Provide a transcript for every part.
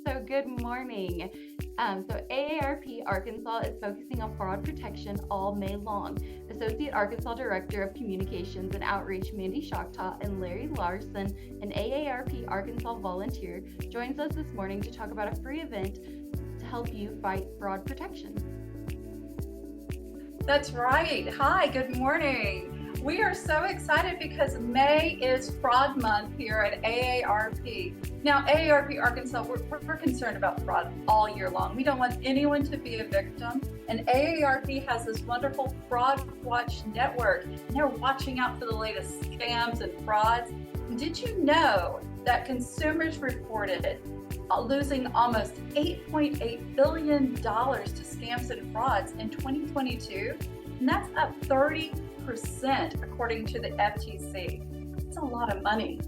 So good morning. AARP Arkansas is focusing on fraud protection all May long. Associate Arkansas Director of Communications and Outreach Mandy Choctaw and Larry Larson, an AARP Arkansas volunteer, joins us this morning to talk about a free event to help you fight fraud protection. That's right. Hi, good morning. We are so excited because May is Fraud Month here at AARP. Now, AARP Arkansas, we're concerned about fraud all year long. We don't want anyone to be a victim. And AARP has this wonderful Fraud Watch network. And they're watching out for the latest scams and frauds. Did you know that consumers reported losing almost $8.8 billion to scams and frauds in 2022? And that's up 30% according to the FTC. That's a lot of money.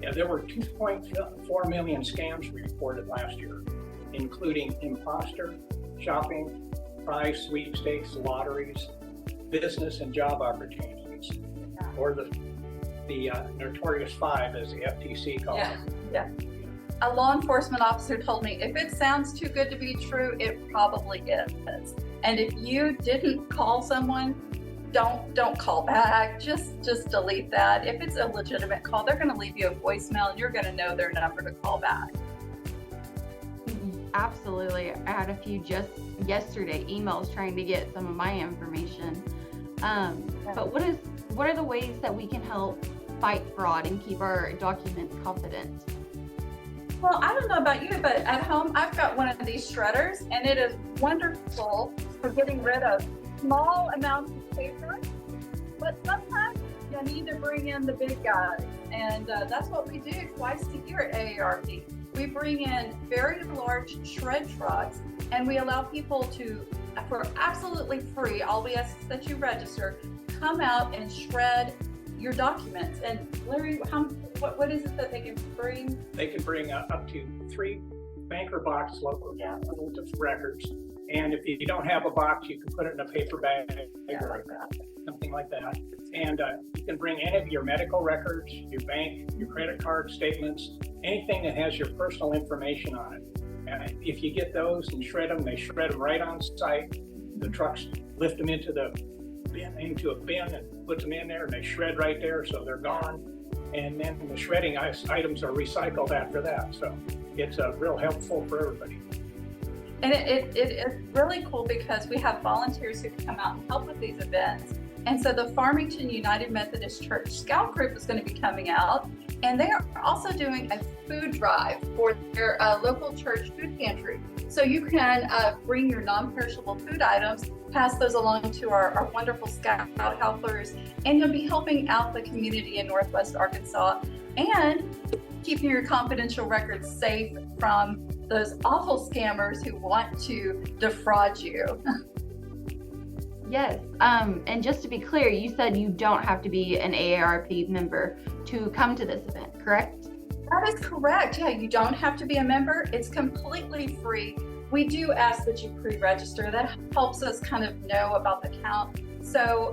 Yeah, there were 2.4 million scams reported last year, including imposter, shopping, prize, sweepstakes, lotteries, business and job opportunities, or the notorious 5, as the FTC calls them. Yeah. A law enforcement officer told me, if it sounds too good to be true, it probably is. And if you didn't call someone, don't call back. Just delete that. If it's a legitimate call, they're going to leave you a voicemail and you're going to know their number to call back. Absolutely. I had a few just yesterday emails trying to get some of my information. But what are the ways that we can help fight fraud and keep our documents confident? Well, I don't know about you, but at home, I've got one of these shredders, and it is wonderful for getting rid of small amounts of paper. But sometimes you need to bring in the big guys, and that's what we do twice a year at AARP. We bring in very large shred trucks, and we allow people to, for absolutely free, all we ask is that you register, come out and shred your documents. And Larry, what is it that they can bring? They can bring up to 3 banker box local records. And if you don't have a box, you can put it in a paper bag or something like that. And you can bring any of your medical records, your bank, your credit card statements, anything that has your personal information on it. And if you get those and shred them, they shred them right on site. The trucks lift them into a bin and put them in there, and they shred right there, so they're gone. And then the shredding items are recycled after that. So it's real helpful for everybody. And it is really cool because we have volunteers who come out and help with these events. And so the Farmington United Methodist Church Scout Group is going to be coming out, and they are also doing a food drive for their local church food pantry. So you can bring your non-perishable food items, pass those along to our wonderful Scout helpers, and you'll be helping out the community in Northwest Arkansas and keeping your confidential records safe from those awful scammers who want to defraud you. Yes, and just to be clear, you said you don't have to be an AARP member to come to this event, correct? That is correct. Yeah, you don't have to be a member. It's completely free. We do ask that you pre-register. That helps us kind of know about the count. So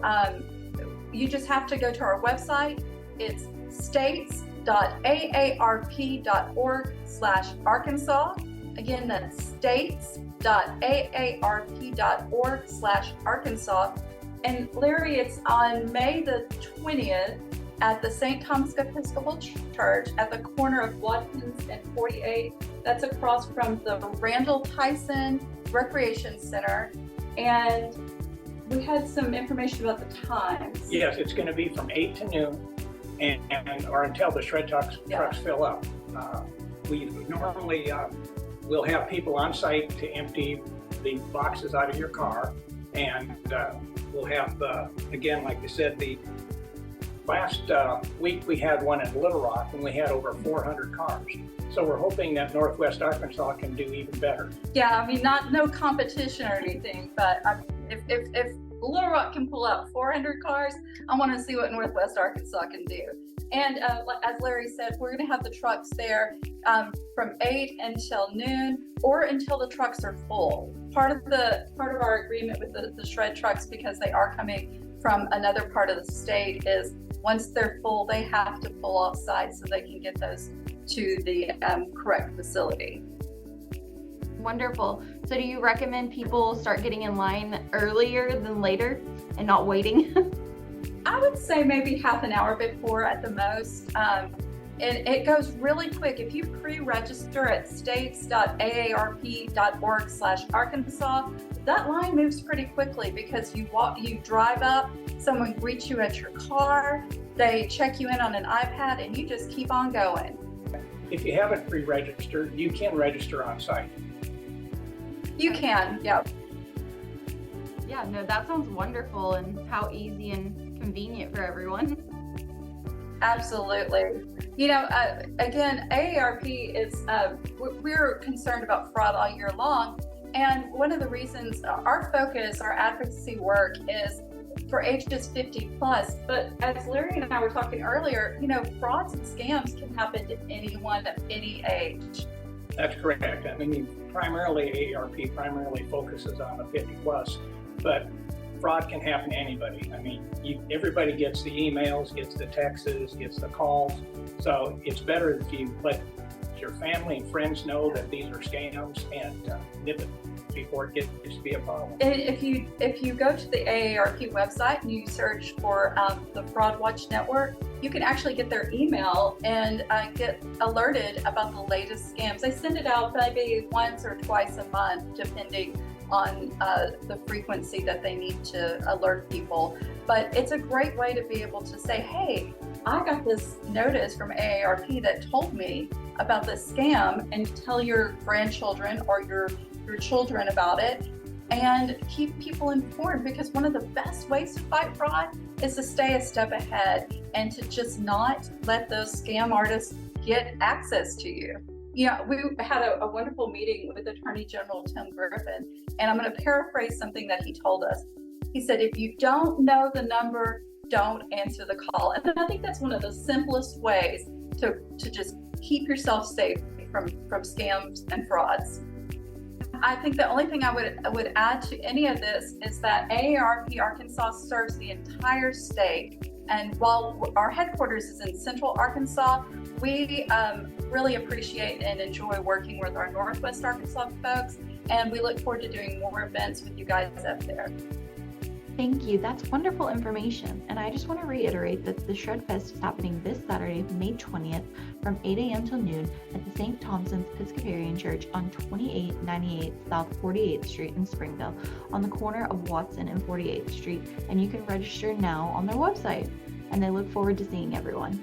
you just have to go to our website. It's states.aarp.org/Arkansas. Again, that's states.aarp.org/Arkansas. And Larry, it's on May the 20th at the St. Thomas Episcopal Church at the corner of Watkins and 48. That's across from the Randall Tyson Recreation Center. And we had some information about the times. Yes, it's going to be from 8 to noon and or until the shred trucks fill up. We normally we'll have people on site to empty the boxes out of your car, and we'll have, again, like you said, the last week we had one in Little Rock, and we had over 400 cars. So we're hoping that Northwest Arkansas can do even better. Yeah, I mean, no competition or anything, but if Little Rock can pull out 400 cars, I want to see what Northwest Arkansas can do. And as Larry said, we're going to have the trucks there from 8 until noon or until the trucks are full. Part of our agreement with the shred trucks, because they are coming from another part of the state, is once they're full, they have to pull offside so they can get those to the correct facility. Wonderful. So do you recommend people start getting in line earlier than later and not waiting? I would say maybe half an hour before at the most. And it goes really quick. If you pre-register at states.aarp.org/Arkansas, that line moves pretty quickly because you drive up, someone greets you at your car, they check you in on an iPad, and you just keep on going. If you haven't pre-registered, you can register on site. You can, yep. Yeah, no, that sounds wonderful, and how easy and convenient for everyone. Absolutely. You know, again, AARP is, we're concerned about fraud all year long. And one of the reasons our focus, our advocacy work is for ages 50 plus. But as Larry and I were talking earlier, you know, frauds and scams can happen to anyone of any age. That's correct. I mean, primarily AARP primarily focuses on the 50 plus, but fraud can happen to anybody. I mean, everybody gets the emails, gets the texts, gets the calls. So it's better if you let your family and friends know that these are scams and nip it before it gets to be a problem. And if you go to the AARP website and you search for the Fraud Watch Network, you can actually get their email and get alerted about the latest scams. They send it out maybe once or twice a month, depending on the frequency that they need to alert people. But it's a great way to be able to say, hey, I got this notice from AARP that told me about this scam, and tell your grandchildren or your children about it, and keep people informed, because one of the best ways to fight fraud is to stay a step ahead and to just not let those scam artists get access to you. You know, we had a wonderful meeting with Attorney General Tim Griffin, and I'm going to paraphrase something that he told us. He said, if you don't know the number, don't answer the call. And I think that's one of the simplest ways to just keep yourself safe from scams and frauds. I think the only thing I would add to any of this is that AARP Arkansas serves the entire state. And while our headquarters is in Central Arkansas, we really appreciate and enjoy working with our Northwest Arkansas folks, and we look forward to doing more events with you guys up there. Thank you. That's wonderful information. And I just want to reiterate that the Shred Fest is happening this Saturday, May 20th from 8 a.m. till noon at the St. Thompson's Episcopalian Church on 2898 South 48th Street in Springville, on the corner of Watson and 48th Street. And you can register now on their website. And I look forward to seeing everyone.